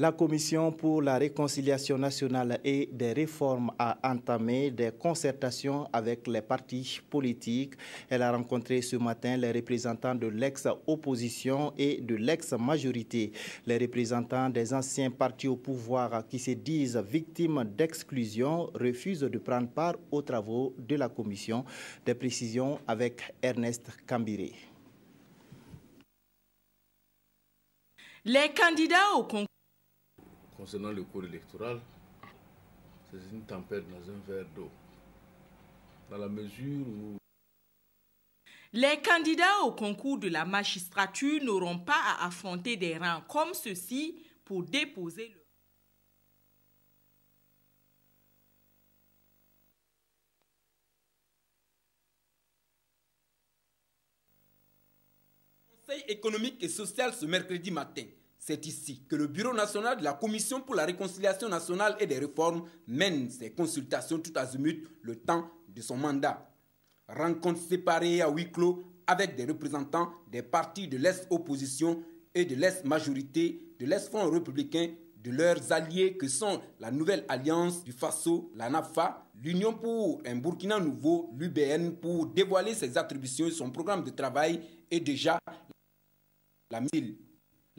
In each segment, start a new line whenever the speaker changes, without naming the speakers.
La Commission pour la réconciliation nationale et des réformes a entamé des concertations avec les partis politiques. Elle a rencontré ce matin les représentants de l'ex-opposition et de l'ex-majorité. Les représentants des anciens partis au pouvoir qui se disent victimes d'exclusion refusent de prendre part aux travaux de la Commission. Des précisions avec Ernest Kambiré.
Les candidats au concours.
Concernant le cours électoral, c'est une tempête dans un verre d'eau. Dans la mesure où
les candidats au concours de la magistrature n'auront pas à affronter des rangs comme ceux-ci pour déposer le
Conseil économique et social ce mercredi matin. C'est ici que le Bureau national de la Commission pour la réconciliation nationale et des réformes mène ses consultations tout azimut le temps de son mandat. Rencontres séparées à huis clos avec des représentants des partis de l'ex-opposition et de l'ex-majorité, de l'ex-front républicain, de leurs alliés que sont la Nouvelle Alliance du Faso, la NAFA, l'Union pour un Burkina Nouveau, l'UBN, pour dévoiler ses attributions et son programme de travail et déjà la MIL.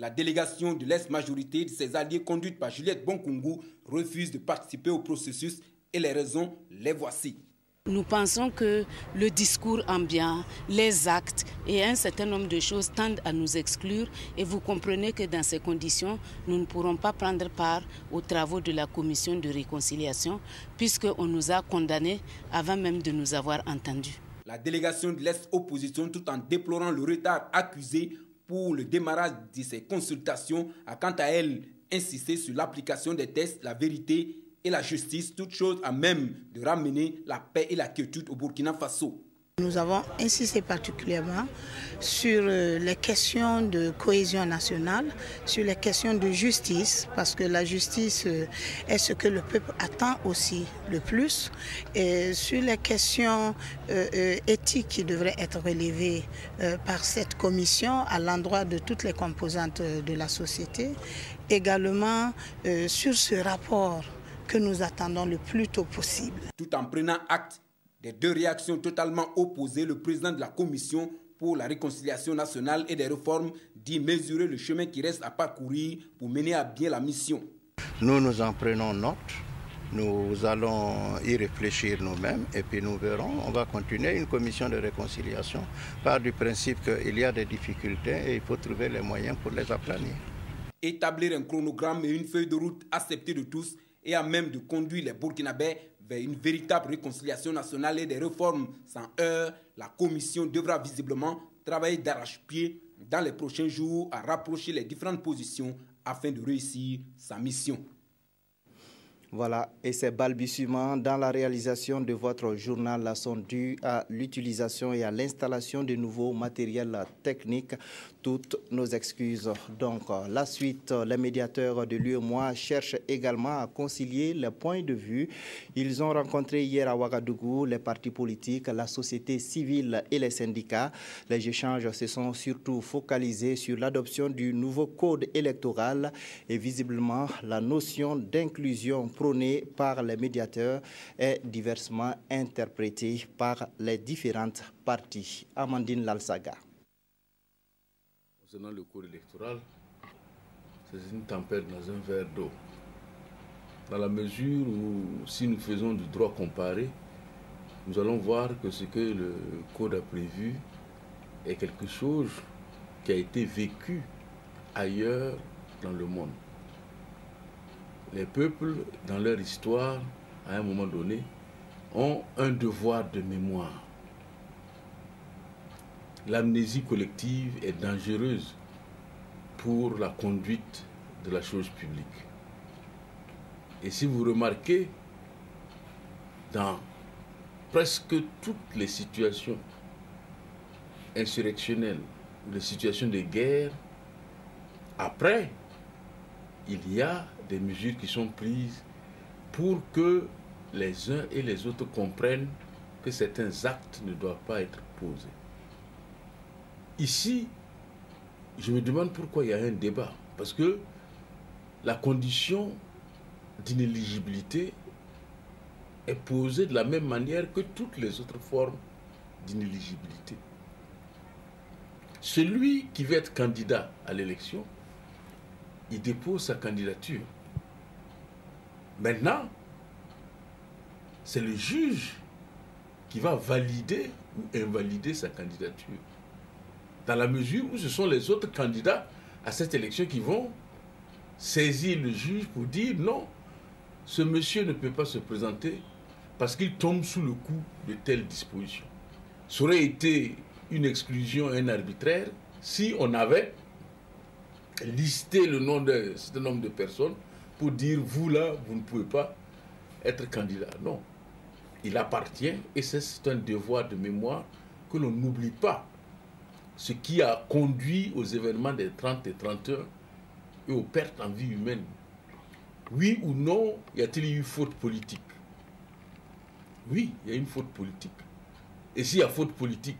La délégation de l'ex-majorité de ses alliés conduite par Juliette Bonkungu refuse de participer au processus et les raisons, les voici.
Nous pensons que le discours ambiant, les actes et un certain nombre de choses tendent à nous exclure et vous comprenez que dans ces conditions, nous ne pourrons pas prendre part aux travaux de la commission de réconciliation puisqu'on nous a condamnés avant même de nous avoir entendus.
La délégation de l'ex-opposition, tout en déplorant le retard accusé pour le démarrage de ces consultations, a quant à elle insisté sur l'application des textes, la vérité et la justice, toutes choses à même de ramener la paix et la quiétude au Burkina Faso.
Nous avons insisté particulièrement sur les questions de cohésion nationale, sur les questions de justice, parce que la justice est ce que le peuple attend aussi le plus, et sur les questions éthiques qui devraient être relevées par cette commission à l'endroit de toutes les composantes de la société, également sur ce rapport que nous attendons le plus tôt possible.
Tout en prenant acte des deux réactions totalement opposées, le président de la Commission pour la réconciliation nationale et des réformes dit mesurer le chemin qui reste à parcourir pour mener à bien la mission.
Nous en prenons note, nous allons y réfléchir nous-mêmes et puis nous verrons, on va continuer une commission de réconciliation par du principe qu'il y a des difficultés et il faut trouver les moyens pour les aplanir.
Établir un chronogramme et une feuille de route acceptée de tous et à même de conduire les Burkinabés vers une véritable réconciliation nationale et des réformes sans heurts, la Commission devra visiblement travailler d'arrache-pied dans les prochains jours à rapprocher les différentes positions afin de réussir sa mission.
Voilà, et ces balbutiements dans la réalisation de votre journal sont dus à l'utilisation et à l'installation de nouveaux matériels techniques. Toutes nos excuses. Donc, la suite, les médiateurs de l'UEMOA cherchent également à concilier les points de vue. Ils ont rencontré hier à Ouagadougou les partis politiques, la société civile et les syndicats. Les échanges se sont surtout focalisés sur l'adoption du nouveau code électoral et visiblement la notion d'inclusion prônée par les médiateurs est diversement interprétée par les différentes parties. Amandine Lalsaga.
Concernant le cours électoral, c'est une tempête dans un verre d'eau. Dans la mesure où, si nous faisons du droit comparé, nous allons voir que ce que le code a prévu est quelque chose qui a été vécu ailleurs dans le monde. Les peuples, dans leur histoire, à un moment donné, ont un devoir de mémoire. L'amnésie collective est dangereuse pour la conduite de la chose publique. Et si vous remarquez, dans presque toutes les situations insurrectionnelles, les situations de guerre, après, il y a des mesures qui sont prises pour que les uns et les autres comprennent que certains actes ne doivent pas être posés. Ici, je me demande pourquoi il y a un débat. Parce que la condition d'inéligibilité est posée de la même manière que toutes les autres formes d'inéligibilité. Celui qui veut être candidat à l'élection, il dépose sa candidature. Maintenant, c'est le juge qui va valider ou invalider sa candidature. Dans la mesure où ce sont les autres candidats à cette élection qui vont saisir le juge pour dire non, ce monsieur ne peut pas se présenter parce qu'il tombe sous le coup de telle disposition. Ça aurait été une exclusion, un arbitraire, si on avait listé le nom d'un certain nombre de personnes pour dire vous là, vous ne pouvez pas être candidat. Non. Il appartient, et c'est un devoir de mémoire, que l'on n'oublie pas ce qui a conduit aux événements des 30 et 31 et aux pertes en vie humaine. Oui ou non, y a-t-il eu faute politique? Oui, il y a une faute politique. Et s'il y a faute politique,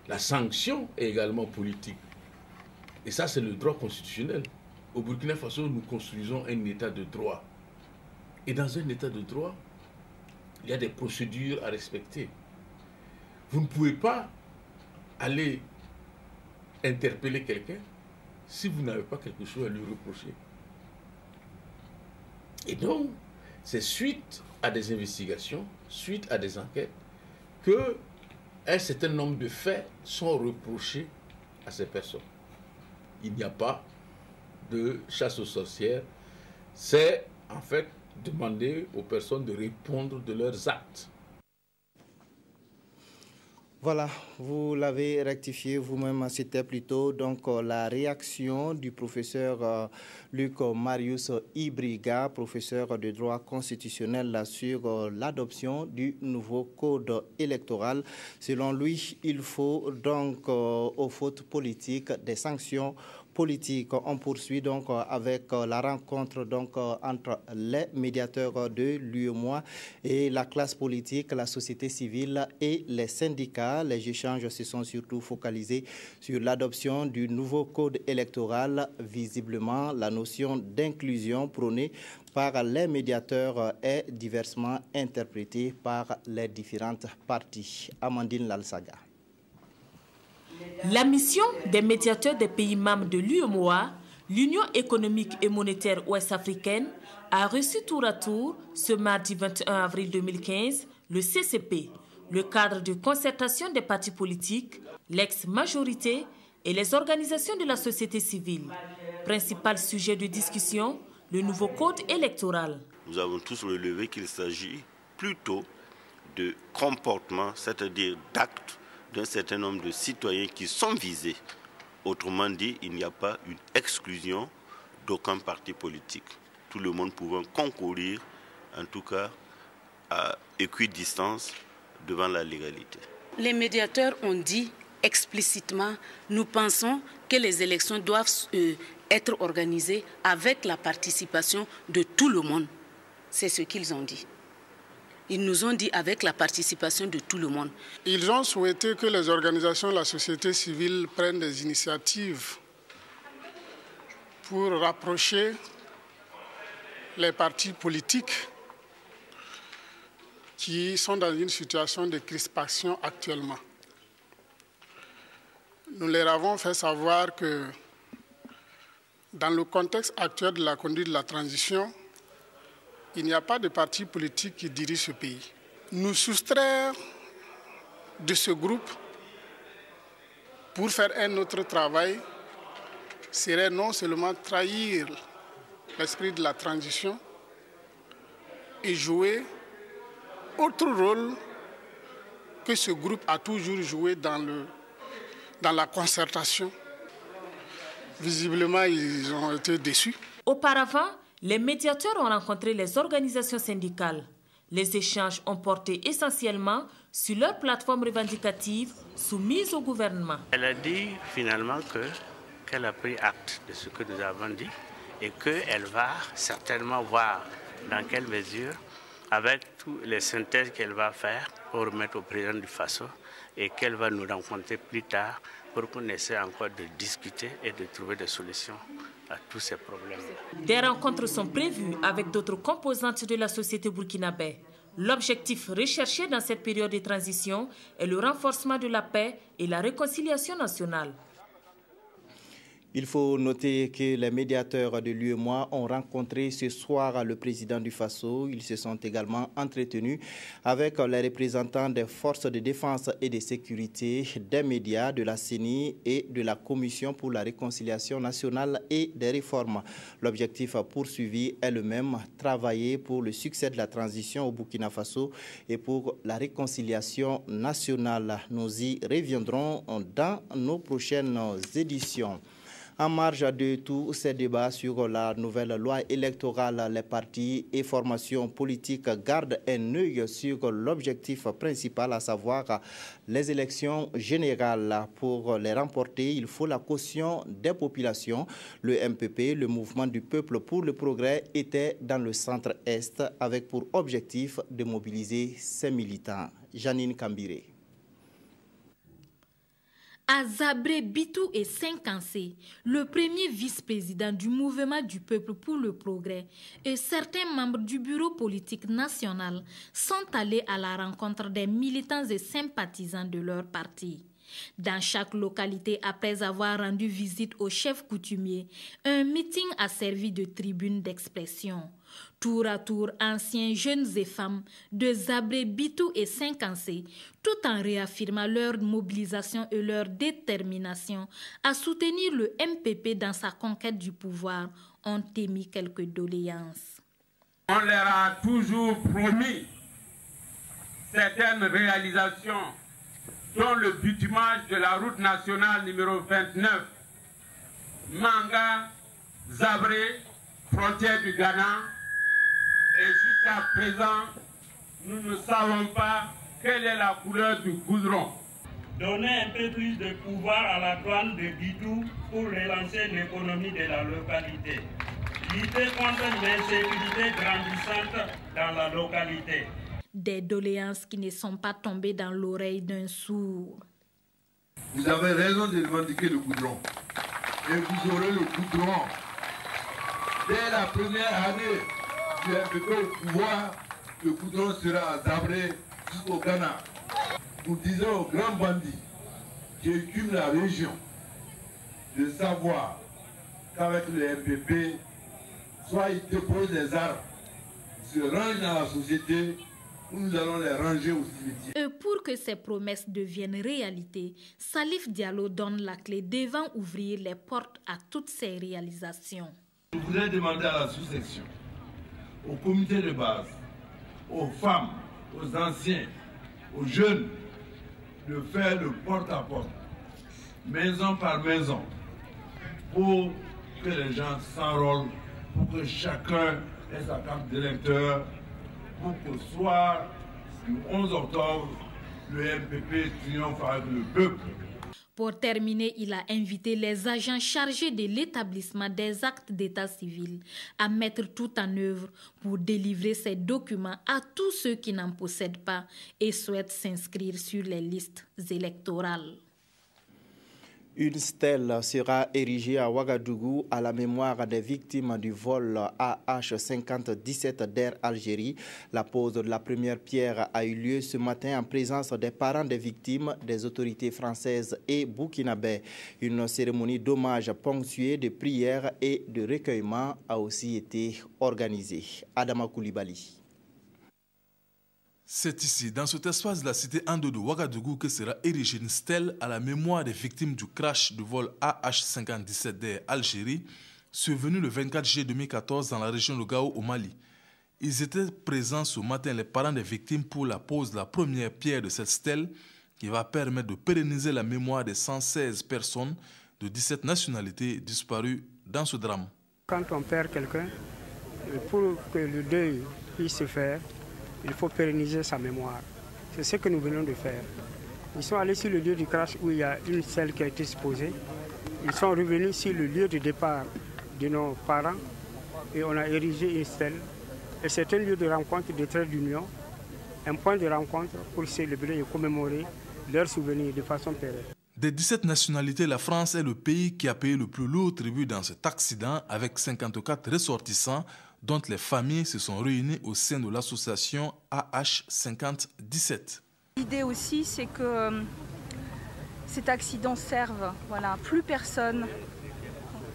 la sanction est également politique. Et ça, c'est le droit constitutionnel. Au Burkina Faso, nous construisons un état de droit. Et dans un état de droit, il y a des procédures à respecter. Vous ne pouvez pas aller interpeller quelqu'un si vous n'avez pas quelque chose à lui reprocher. Et donc, c'est suite à des investigations, suite à des enquêtes, que un certain nombre de faits sont reprochés à ces personnes. Il n'y a pas de chasse aux sorcières. C'est en fait demander aux personnes de répondre de leurs actes.
Voilà, vous l'avez rectifié vous-même, c'était plutôt donc la réaction du professeur Luc Marius Ibriga, professeur de droit constitutionnel sur l'adoption du nouveau code électoral. Selon lui, il faut donc aux fautes politiques des sanctions politique. On poursuit donc avec la rencontre donc entre les médiateurs de l'UEMOA et la classe politique, la société civile et les syndicats. Les échanges se sont surtout focalisés sur l'adoption du nouveau code électoral. Visiblement, la notion d'inclusion prônée par les médiateurs est diversement interprétée par les différentes parties. Amandine Lalsaga.
La mission des médiateurs des pays membres de l'UEMOA, l'Union économique et monétaire ouest-africaine, a reçu tour à tour, ce mardi 21 avril 2015, le CCP, le cadre de concertation des partis politiques, l'ex-majorité et les organisations de la société civile. Principal sujet de discussion, le nouveau code électoral.
Nous avons tous relevé qu'il s'agit plutôt de comportements, c'est-à-dire d'actes d'un certain nombre de citoyens qui sont visés. Autrement dit, il n'y a pas une exclusion d'aucun parti politique. Tout le monde pouvant concourir, en tout cas, à équidistance devant la légalité.
Les médiateurs ont dit explicitement, nous pensons que les élections doivent être organisées avec la participation de tout le monde. C'est ce qu'ils ont dit. Ils nous ont dit avec la participation de tout le monde.
Ils ont souhaité que les organisations de la société civile prennent des initiatives pour rapprocher les partis politiques qui sont dans une situation de crispation actuellement. Nous leur avons fait savoir que dans le contexte actuel de la conduite de la transition, il n'y a pas de parti politique qui dirige ce pays. Nous soustraire de ce groupe pour faire un autre travail serait non seulement trahir l'esprit de la transition et jouer autre rôle que ce groupe a toujours joué dans la concertation. Visiblement, ils ont été déçus.
Auparavant, les médiateurs ont rencontré les organisations syndicales. Les échanges ont porté essentiellement sur leur plateforme revendicative soumise au gouvernement.
Elle a dit finalement qu'elle a pris acte de ce que nous avons dit et qu'elle va certainement voir dans quelle mesure, avec toutes les synthèses qu'elle va faire pour remettre au président du Faso et qu'elle va nous rencontrer plus tard pour qu'on essaie encore de discuter et de trouver des solutions à tous ces problèmes.
Des rencontres sont prévues avec d'autres composantes de la société burkinabé. L'objectif recherché dans cette période de transition est le renforcement de la paix et la réconciliation nationale.
Il faut noter que les médiateurs de l'UEMOA ont rencontré ce soir le président du Faso. Ils se sont également entretenus avec les représentants des forces de défense et de sécurité, des médias, de la CENI et de la Commission pour la réconciliation nationale et des réformes. L'objectif poursuivi est le même, travailler pour le succès de la transition au Burkina Faso et pour la réconciliation nationale. Nous y reviendrons dans nos prochaines éditions. En marge de tous ces débats sur la nouvelle loi électorale, les partis et formations politiques gardent un œil sur l'objectif principal, à savoir les élections générales. Pour les remporter, il faut la caution des populations. Le MPP, le Mouvement du Peuple pour le Progrès, était dans le centre-est avec pour objectif de mobiliser ses militants. Janine Kambiré.
À Zabré Bitou et Saint-Cancé, le premier vice-président du Mouvement du Peuple pour le Progrès et certains membres du bureau politique national sont allés à la rencontre des militants et sympathisants de leur parti. Dans chaque localité, après avoir rendu visite au chef coutumier, un meeting a servi de tribune d'expression. Tour à tour, anciens, jeunes et femmes de Zabré, Bitou et Saint-Cancé, tout en réaffirmant leur mobilisation et leur détermination à soutenir le MPP dans sa conquête du pouvoir, ont émis quelques doléances.
On leur a toujours promis certaines réalisations, dont le bitumage de la route nationale numéro 29, Manga, Zabré, frontière du Ghana. Et jusqu'à présent, nous ne savons pas quelle est la couleur du goudron.
Donner un peu plus de pouvoir à la douane de Bitou pour relancer l'économie de la localité. Lutter contre l'insécurité grandissante dans la localité.
Des doléances qui ne sont pas tombées dans l'oreille d'un sourd.
Vous avez raison de revendiquer le goudron. Et vous aurez le goudron. Dès la première année du MPP au pouvoir, le goudron sera à Zabré jusqu'au Ghana. Nous disons aux grands bandits qui écument la région de savoir qu'avec le MPP, soit ils déposent des armes, ils se rangent dans la société, ou nous allons les ranger au cimetière.
Et pour que ces promesses deviennent réalité, Salif Diallo donne la clé devant ouvrir les portes à toutes ces réalisations.
Je voudrais demander à la sous-section, aux comités de base, aux femmes, aux anciens, aux jeunes, de faire le porte-à-porte, maison par maison, pour que les gens s'enrôlent, pour que chacun ait sa carte d'électeur, pour qu'au soir du 11 octobre, le MPP triomphe avec le peuple.
Pour terminer, il a invité les agents chargés de l'établissement des actes d'état civil à mettre tout en œuvre pour délivrer ces documents à tous ceux qui n'en possèdent pas et souhaitent s'inscrire sur les listes électorales.
Une stèle sera érigée à Ouagadougou à la mémoire des victimes du vol AH-5017 d'Air Algérie. La pose de la première pierre a eu lieu ce matin en présence des parents des victimes, des autorités françaises et burkinabè. Une cérémonie d'hommage ponctuée de prières et de recueillement a aussi été organisée. Adama Koulibaly.
C'est ici, dans cet espace de la cité Ando de Ouagadougou, que sera érigée une stèle à la mémoire des victimes du crash du vol AH-5017 d'Air Algérie, survenu le 24 juillet 2014 dans la région de Gao au Mali. Ils étaient présents ce matin, les parents des victimes, pour la pose de la première pierre de cette stèle qui va permettre de pérenniser la mémoire des 116 personnes de 17 nationalités disparues dans ce drame.
Quand on perd quelqu'un, pour que le deuil puisse se faire, il faut pérenniser sa mémoire. C'est ce que nous venons de faire. Ils sont allés sur le lieu du crash où il y a une stèle qui a été exposée. Ils sont revenus sur le lieu de départ de nos parents et on a érigé une stèle. Et c'est un lieu de rencontre, de trait d'union, un point de rencontre pour célébrer et commémorer leurs souvenirs de façon pérenne.
Des 17 nationalités, la France est le pays qui a payé le plus lourd tribut dans cet accident, avec 54 ressortissants, dont les familles se sont réunies au sein de l'association AH5017.
L'idée aussi, c'est que cet accident serve, voilà, plus personne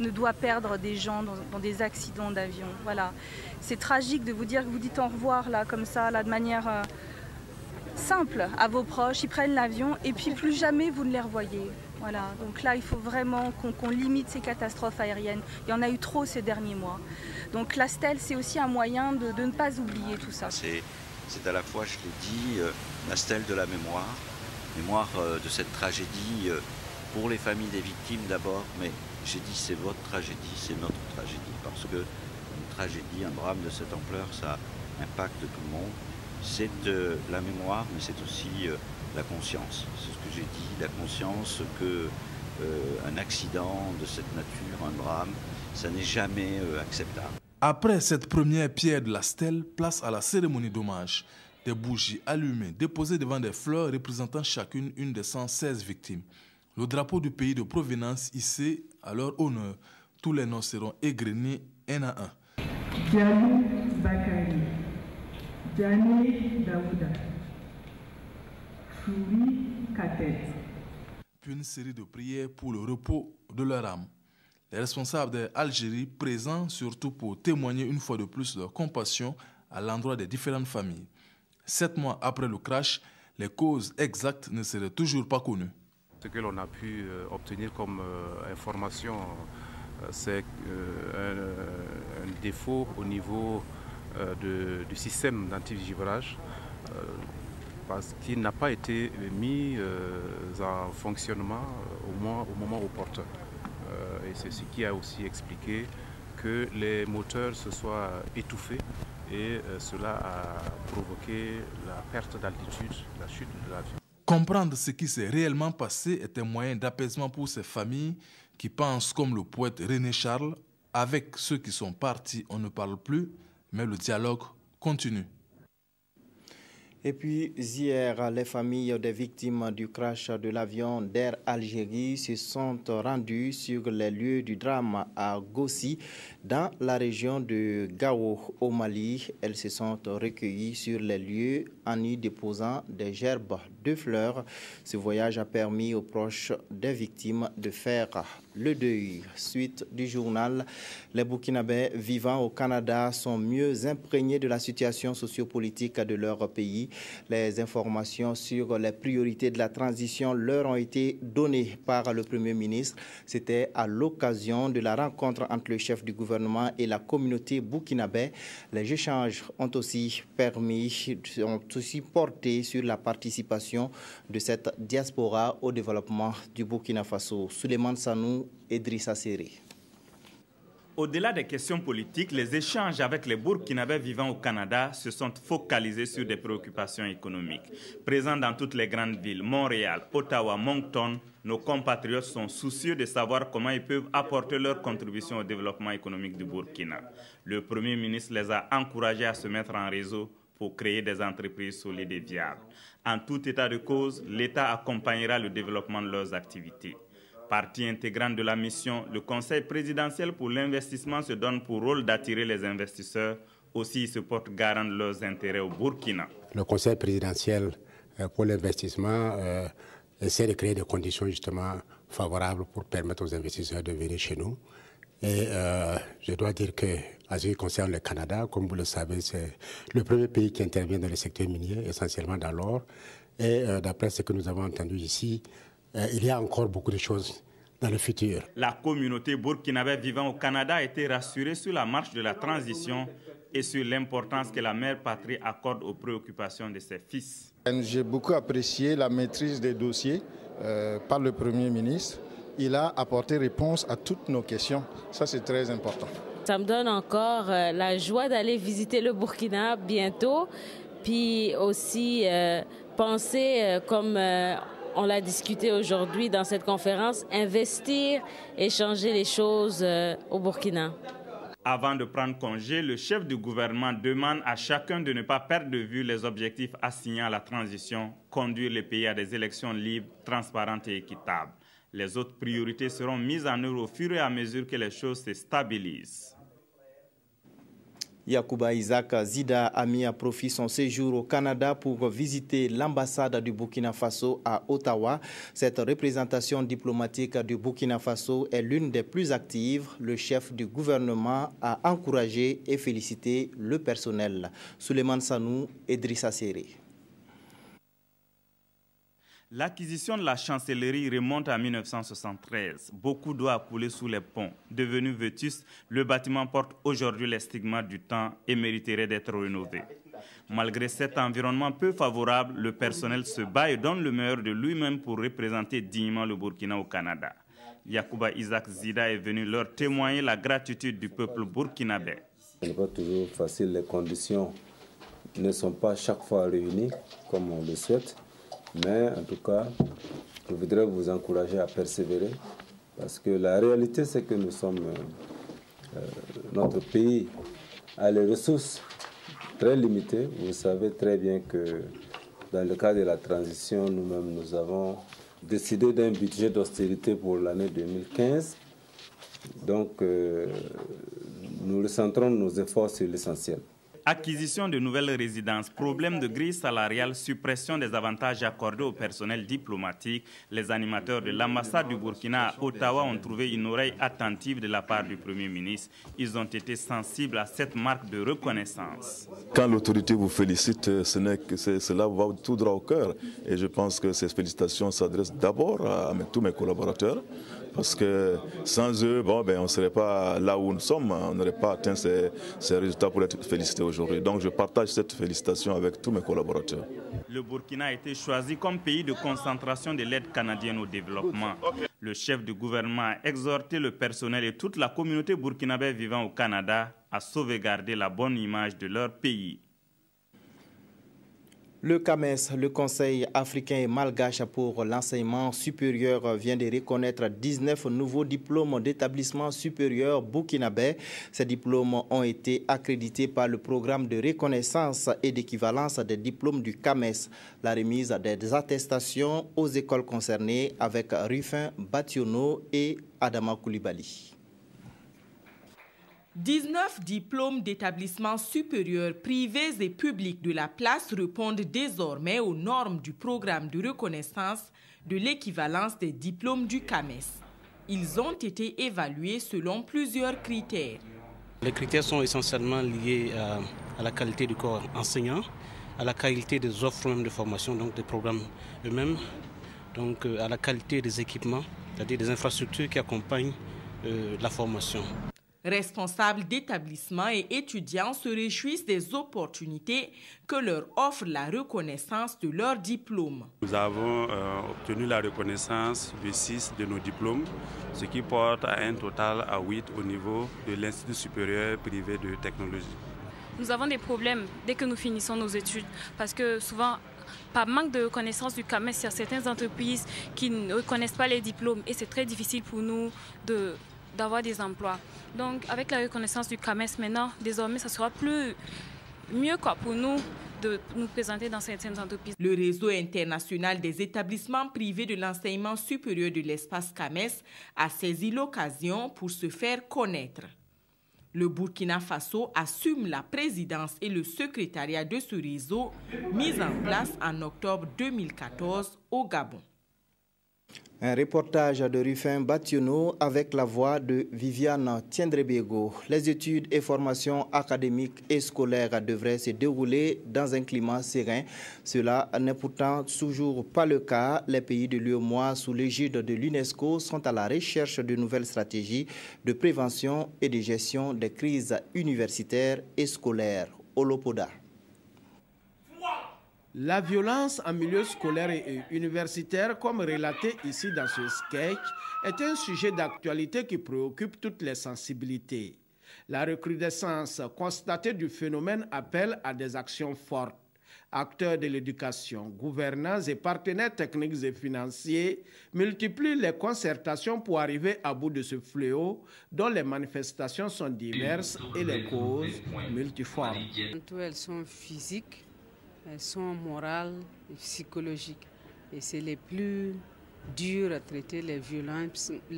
ne doit perdre des gens dans des accidents d'avion. Voilà. C'est tragique de vous dire que vous dites au revoir là, comme ça, là, de manière simple à vos proches, ils prennent l'avion et puis plus jamais vous ne les revoyez. Voilà. Donc là, il faut vraiment qu'on limite ces catastrophes aériennes. Il y en a eu trop ces derniers mois. Donc la stèle, c'est aussi un moyen de ne pas oublier tout ça.
C'est à la fois, je l'ai dit, la stèle de la mémoire de cette tragédie pour les familles des victimes d'abord, mais j'ai dit c'est votre tragédie, c'est notre tragédie, parce que une tragédie, un drame de cette ampleur, ça impacte tout le monde. C'est la mémoire, mais c'est aussi la conscience. C'est ce que j'ai dit, la conscience qu'un accident de cette nature, un drame, ça n'est jamais acceptable.
Après cette première pierre de la stèle, place à la cérémonie d'hommage. Des bougies allumées, déposées devant des fleurs représentant chacune une des 116 victimes. Le drapeau du pays de provenance hissé à leur honneur. Tous les noms seront égrenés un à un.
Diallo Bakari, Diané Daouda, Chouri Katet.
Puis une série de prières pour le repos de leur âme. Les responsables d'Algérie présents surtout pour témoigner une fois de plus leur compassion à l'endroit des différentes familles. 7 mois après le crash, les causes exactes ne seraient toujours pas connues.
Ce que l'on a pu obtenir comme information, c'est un défaut au niveau du système d'antigivrage parce qu'il n'a pas été mis en fonctionnement au moment opportun. Et c'est ce qui a aussi expliqué que les moteurs se soient étouffés et cela a provoqué la perte d'altitude, la chute de l'avion.
Comprendre ce qui s'est réellement passé est un moyen d'apaisement pour ces familles qui pensent comme le poète René Charles, avec ceux qui sont partis, on ne parle plus, mais le dialogue continue.
Et puis hier, les familles des victimes du crash de l'avion d'Air Algérie se sont rendues sur les lieux du drame à Gossi, dans la région de Gao, au Mali. Elles se sont recueillies sur les lieux en y déposant des gerbes de fleurs. Ce voyage a permis aux proches des victimes de faire le deuil. Suite du journal, les Burkinabés vivant au Canada sont mieux imprégnés de la situation sociopolitique de leur pays. Les informations sur les priorités de la transition leur ont été données par le Premier ministre. C'était à l'occasion de la rencontre entre le chef du gouvernement et la communauté burkinabé. Les échanges ont aussi porté sur la participation de cette diaspora au développement du Burkina Faso. Souleymane Sanou, Idrissa Séré.
Au-delà des questions politiques, les échanges avec les Burkinabés vivant au Canada se sont focalisés sur des préoccupations économiques. Présents dans toutes les grandes villes, Montréal, Ottawa, Moncton, nos compatriotes sont soucieux de savoir comment ils peuvent apporter leur contribution au développement économique du Burkina. Le Premier ministre les a encouragés à se mettre en réseau pour créer des entreprises solides et viables. En tout état de cause, l'État accompagnera le développement de leurs activités. Partie intégrante de la mission, le Conseil présidentiel pour l'investissement se donne pour rôle d'attirer les investisseurs. Aussi, il se porte garant de leurs intérêts au Burkina.
Le Conseil présidentiel pour l'investissement essaie de créer des conditions justement favorables pour permettre aux investisseurs de venir chez nous. Et je dois dire que, en ce qui concerne le Canada, comme vous le savez, c'est le premier pays qui intervient dans le secteur minier, essentiellement dans l'or. Et d'après ce que nous avons entendu ici, il y a encore beaucoup de choses dans le futur.
La communauté burkinabé vivant au Canada a été rassurée sur la marche de la transition et sur l'importance que la mère patrie accorde aux préoccupations de ses fils.
J'ai beaucoup apprécié la maîtrise des dossiers par le Premier ministre. Il a apporté réponse à toutes nos questions. Ça, c'est très important.
Ça me donne encore la joie d'aller visiter le Burkina bientôt, puis aussi penser comme... on l'a discuté aujourd'hui dans cette conférence, investir et changer les choses au Burkina.
Avant de prendre congé, le chef du gouvernement demande à chacun de ne pas perdre de vue les objectifs assignés à la transition, conduire le pays à des élections libres, transparentes et équitables. Les autres priorités seront mises en œuvre au fur et à mesure que les choses se stabilisent.
Yacouba Isaac Zida a mis à profit son séjour au Canada pour visiter l'ambassade du Burkina Faso à Ottawa. Cette représentation diplomatique du Burkina Faso est l'une des plus actives. Le chef du gouvernement a encouragé et félicité le personnel. Souleymane Sanou, Idrissa Séré.
L'acquisition de la chancellerie remonte à 1973. Beaucoup d'eau a coulé sous les ponts. Devenu vétuste, le bâtiment porte aujourd'hui les stigmates du temps et mériterait d'être rénové. Malgré cet environnement peu favorable, le personnel se bat et donne le meilleur de lui-même pour représenter dignement le Burkina au Canada. Yacouba Isaac Zida est venu leur témoigner la gratitude du peuple burkinabé.
Ce n'est pas toujours facile, les conditions ne sont pas chaque fois réunies comme on le souhaite. Mais en tout cas, je voudrais vous encourager à persévérer parce que la réalité, c'est que nous sommes, notre pays a les ressources très limitées. Vous savez très bien que dans le cadre de la transition, nous-mêmes, nous avons décidé d'un budget d'austérité pour l'année 2015. Donc, nous recentrons nos efforts sur l'essentiel.
Acquisition de nouvelles résidences, problème de grille salariale, suppression des avantages accordés au personnel diplomatique. Les animateurs de l'ambassade du Burkina à Ottawa ont trouvé une oreille attentive de la part du Premier ministre. Ils ont été sensibles à cette marque de reconnaissance.
Quand l'autorité vous félicite, cela va tout droit au cœur. Et je pense que ces félicitations s'adressent d'abord à tous mes collaborateurs. Parce que sans eux, on ne serait pas là où nous sommes, on n'aurait pas atteint ces résultats pour être félicités aujourd'hui. Donc je partage cette félicitation avec tous mes collaborateurs.
Le Burkina a été choisi comme pays de concentration de l'aide canadienne au développement. Le chef du gouvernement a exhorté le personnel et toute la communauté burkinabé vivant au Canada à sauvegarder la bonne image de leur pays.
Le CAMES, le Conseil africain et malgache pour l'enseignement supérieur, vient de reconnaître 19 nouveaux diplômes d'établissement supérieur burkinabé. Ces diplômes ont été accrédités par le programme de reconnaissance et d'équivalence des diplômes du CAMES. La remise des attestations aux écoles concernées avec Rufin Bationo et Adama Koulibaly.
19 diplômes d'établissements supérieurs privés et publics de la place répondent désormais aux normes du programme de reconnaissance de l'équivalence des diplômes du CAMES. Ils ont été évalués selon plusieurs critères.
Les critères sont essentiellement liés à la qualité du corps enseignant, à la qualité des offres même de formation, donc des programmes eux-mêmes, donc à la qualité des équipements, c'est-à-dire des infrastructures qui accompagnent la formation.
Responsables d'établissements et étudiants se réjouissent des opportunités que leur offre la reconnaissance de leurs diplômes.
Nous avons obtenu la reconnaissance de 6 de nos diplômes, ce qui porte à un total à 8 au niveau de l'Institut supérieur privé de technologie.
Nous avons des problèmes dès que nous finissons nos études parce que souvent, par manque de reconnaissance du CAMES, il y a certaines entreprises qui ne reconnaissent pas les diplômes et c'est très difficile pour nous d'avoir des emplois. Donc avec la reconnaissance du CAMES maintenant, désormais, ça sera mieux pour nous de nous présenter dans certaines entreprises.
Le réseau international des établissements privés de l'enseignement supérieur de l'espace CAMES a saisi l'occasion pour se faire connaître. Le Burkina Faso assume la présidence et le secrétariat de ce réseau mis en place en octobre 2014 au Gabon.
Un reportage de Rufin Bationo avec la voix de Viviane Tiendrebego. Les études et formations académiques et scolaires devraient se dérouler dans un climat serein. Cela n'est pourtant toujours pas le cas. Les pays de l'UEMOA, sous l'égide de l'UNESCO, sont à la recherche de nouvelles stratégies de prévention et de gestion des crises universitaires et scolaires. Olopoda.
La violence en milieu scolaire et universitaire, comme relaté ici dans ce sketch, est un sujet d'actualité qui préoccupe toutes les sensibilités. La recrudescence constatée du phénomène appelle à des actions fortes. Acteurs de l'éducation, gouvernants et partenaires techniques et financiers multiplient les concertations pour arriver à bout de ce fléau dont les manifestations sont diverses et les causes multiformes.
Elles sont physiques, elles sont morales et psychologiques. Et c'est les plus durs à traiter, les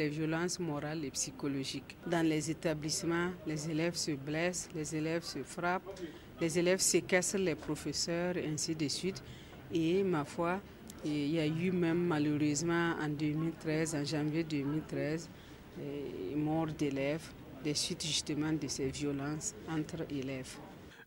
violences morales et psychologiques. Dans les établissements, les élèves se blessent, les élèves se frappent, les élèves séquestrent les professeurs, et ainsi de suite. Et ma foi, il y a eu même malheureusement en 2013, en janvier 2013, mort d'élèves, des suites justement de ces violences entre élèves.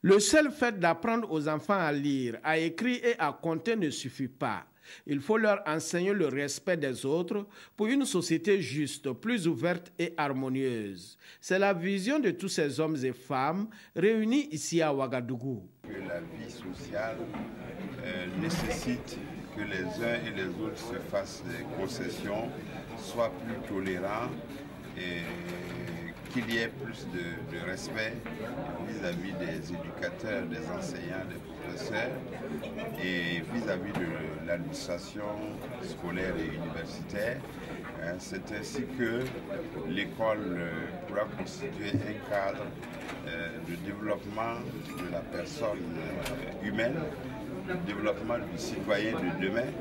Le seul fait d'apprendre aux enfants à lire, à écrire et à compter ne suffit pas. Il faut leur enseigner le respect des autres pour une société juste, plus ouverte et harmonieuse. C'est la vision de tous ces hommes et femmes réunis ici à Ouagadougou.
La vie sociale nécessite que les uns et les autres se fassent des concessions, soient plus tolérants et qu'il y ait plus de respect vis-à-vis des éducateurs, des enseignants, des professeurs et vis-à-vis de l'administration scolaire et universitaire. C'est ainsi que l'école pourra constituer un cadre de développement de la personne humaine, de développement du citoyen de demain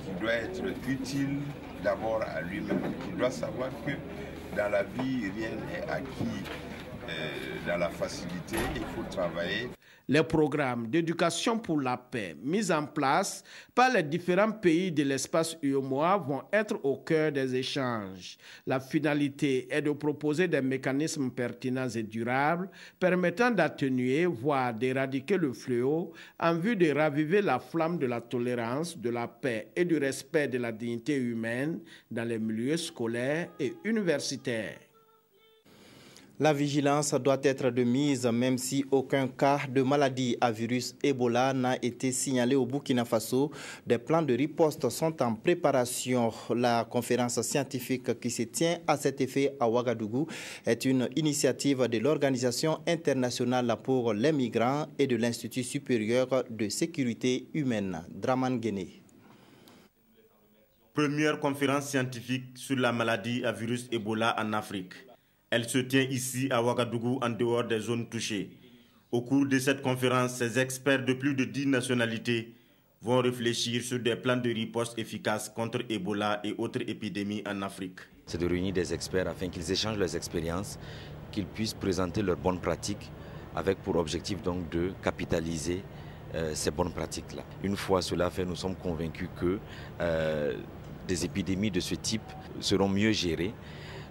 qui doit être utile d'abord à lui-même, qui doit savoir que dans la vie, rien n'est acquis dans la facilité, il faut travailler.
Les programmes d'éducation pour la paix mis en place par les différents pays de l'espace UEMOA vont être au cœur des échanges. La finalité est de proposer des mécanismes pertinents et durables permettant d'atténuer, voire d'éradiquer le fléau en vue de raviver la flamme de la tolérance, de la paix et du respect de la dignité humaine dans les milieux scolaires et universitaires.
La vigilance doit être de mise, même si aucun cas de maladie à virus Ebola n'a été signalé au Burkina Faso. Des plans de riposte sont en préparation. La conférence scientifique qui se tient à cet effet à Ouagadougou est une initiative de l'Organisation internationale pour les migrants et de l'Institut supérieur de sécurité humaine. Draman Guéné.
Première conférence scientifique sur la maladie à virus Ebola en Afrique. Elle se tient ici à Ouagadougou en dehors des zones touchées. Au cours de cette conférence, ces experts de plus de 10 nationalités vont réfléchir sur des plans de riposte efficaces contre Ebola et autres épidémies en Afrique.
C'est de réunir des experts afin qu'ils échangent leurs expériences, qu'ils puissent présenter leurs bonnes pratiques avec pour objectif donc de capitaliser ces bonnes pratiques-là. Une fois cela fait, nous sommes convaincus que des épidémies de ce type seront mieux gérées.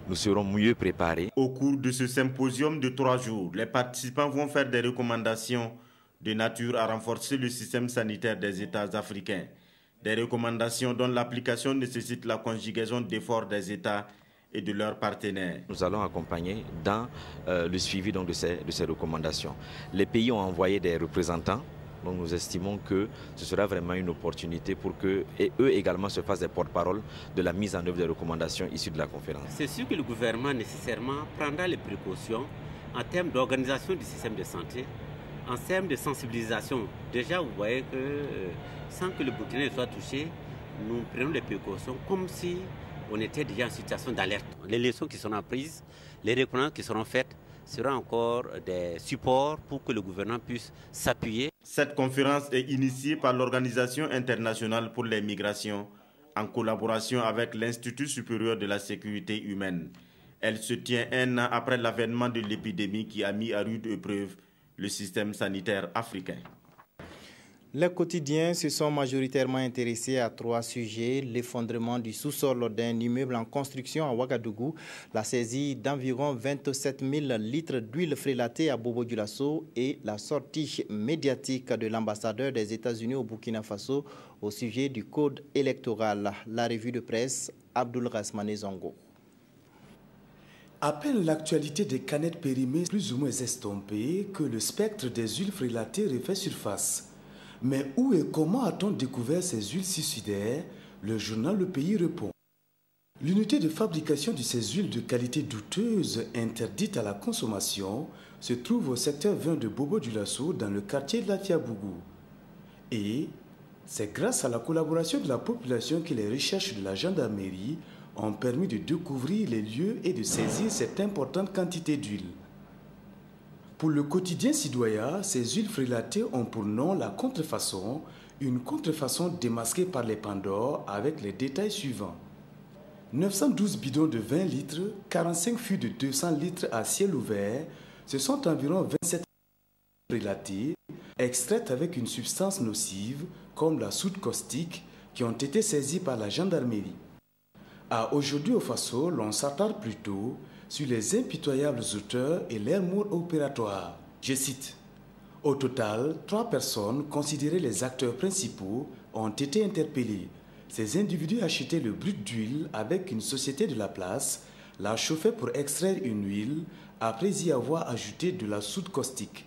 Nous serons mieux préparés.
Au cours de ce symposium de 3 jours, les participants vont faire des recommandations de nature à renforcer le système sanitaire des États africains. Des recommandations dont l'application nécessite la conjugaison d'efforts des États et de leurs partenaires.
Nous allons accompagner dans le suivi donc, de ces recommandations. Les pays ont envoyé des représentants. Donc nous estimons que ce sera vraiment une opportunité pour qu'eux également se fassent des porte-parole de la mise en œuvre des recommandations issues de la conférence.
C'est sûr que le gouvernement nécessairement prendra les précautions en termes d'organisation du système de santé, en termes de sensibilisation. Déjà, vous voyez que sans que le Burkina soit touché, nous prenons les précautions comme si on était déjà en situation d'alerte. Les leçons qui seront prises, les recommandations qui seront faites, seront encore des supports pour que le gouvernement puisse s'appuyer.
Cette conférence est initiée par l'Organisation internationale pour les migrations en collaboration avec l'Institut supérieur de la sécurité humaine. Elle se tient un an après l'avènement de l'épidémie qui a mis à rude épreuve le système sanitaire africain.
Les quotidiens se sont majoritairement intéressés à 3 sujets: l'effondrement du sous-sol d'un immeuble en construction à Ouagadougou, la saisie d'environ 27 000 litres d'huile frélatée à Bobo-Dioulasso et la sortie médiatique de l'ambassadeur des États-Unis au Burkina Faso au sujet du code électoral. La revue de presse, Abdoul Rasmane Zongo.
À peine l'actualité des canettes périmées plus ou moins estompée que le spectre des huiles frélatées refait surface. Mais où et comment a-t-on découvert ces huiles suicidaires? Le journal Le Pays répond. L'unité de fabrication de ces huiles de qualité douteuse interdites à la consommation se trouve au secteur 20 de Bobo-Dioulasso dans le quartier de la Tiabougou. Et c'est grâce à la collaboration de la population que les recherches de la gendarmerie ont permis de découvrir les lieux et de saisir cette importante quantité d'huile. Pour le quotidien citoyen, ces huiles frélatées ont pour nom la contrefaçon, une contrefaçon démasquée par les Pandores avec les détails suivants. 912 bidons de 20 litres, 45 fûts de 200 litres à ciel ouvert, ce sont environ 27 frélatées, extraites avec une substance nocive comme la soude caustique qui ont été saisies par la gendarmerie. Aujourd'hui au Faso, l'on s'attarde plutôt sur les impitoyables auteurs et leurs modes opératoires. Je cite. Au total, 3 personnes, considérées les acteurs principaux, ont été interpellées. Ces individus achetaient le brut d'huile avec une société de la place, la chauffaient pour extraire une huile, après y avoir ajouté de la soude caustique.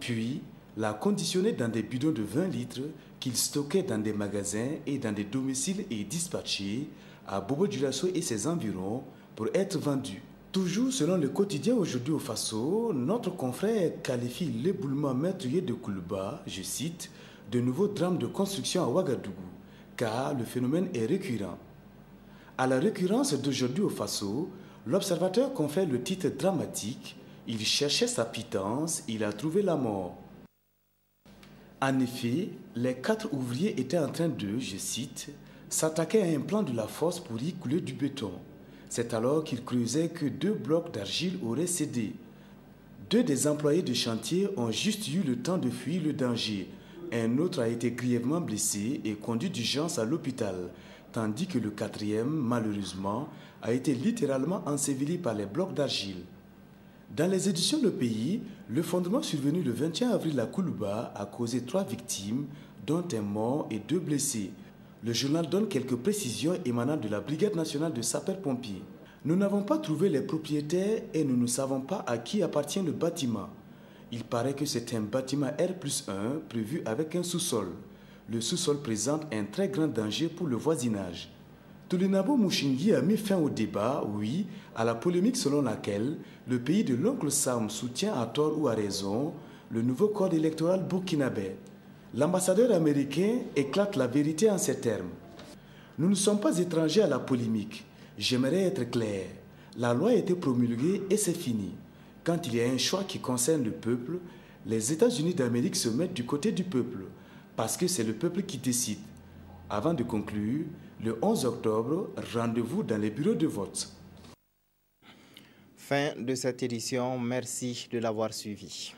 Puis, la conditionnaient dans des bidons de 20 litres qu'ils stockaient dans des magasins et dans des domiciles et dispatchés à Bobo-Dioulasso et ses environs pour être vendus. Toujours selon le quotidien Aujourd'hui au Faso, notre confrère qualifie l'éboulement meurtrier de Koulouba, je cite, de nouveaux drames de construction à Ouagadougou, car le phénomène est récurrent. À la récurrence d'Aujourd'hui au Faso, l'observateur confère le titre dramatique « Il cherchait sa pitance, il a trouvé la mort ». En effet, les 4 ouvriers étaient en train de, je cite, s'attaquer à un plan de la fosse pour y couler du béton. C'est alors qu'ils creusaient que 2 blocs d'argile auraient cédé. 2 des employés de chantier ont juste eu le temps de fuir le danger. Un autre a été grièvement blessé et conduit d'urgence à l'hôpital, tandis que le 4e, malheureusement, a été littéralement enseveli par les blocs d'argile. Dans les éditions Le Pays, le fondement survenu le 21 avril à Koulouba a causé 3 victimes, dont un mort et 2 blessés. Le journal donne quelques précisions émanant de la Brigade nationale de sapeurs-pompiers. Nous n'avons pas trouvé les propriétaires et nous ne savons pas à qui appartient le bâtiment. Il paraît que c'est un bâtiment R+1 prévu avec un sous-sol. Le sous-sol présente un très grand danger pour le voisinage. Toulinabo Mouchingui a mis fin au débat, oui, à la polémique selon laquelle le pays de l'oncle Sam soutient à tort ou à raison le nouveau code électoral burkinabé. L'ambassadeur américain éclate la vérité en ces termes. Nous ne sommes pas étrangers à la polémique. J'aimerais être clair. La loi a été promulguée et c'est fini. Quand il y a un choix qui concerne le peuple, les États-Unis d'Amérique se mettent du côté du peuple, parce que c'est le peuple qui décide. Avant de conclure, le 11 octobre, rendez-vous dans les bureaux de vote.
Fin de cette édition. Merci de l'avoir suivi.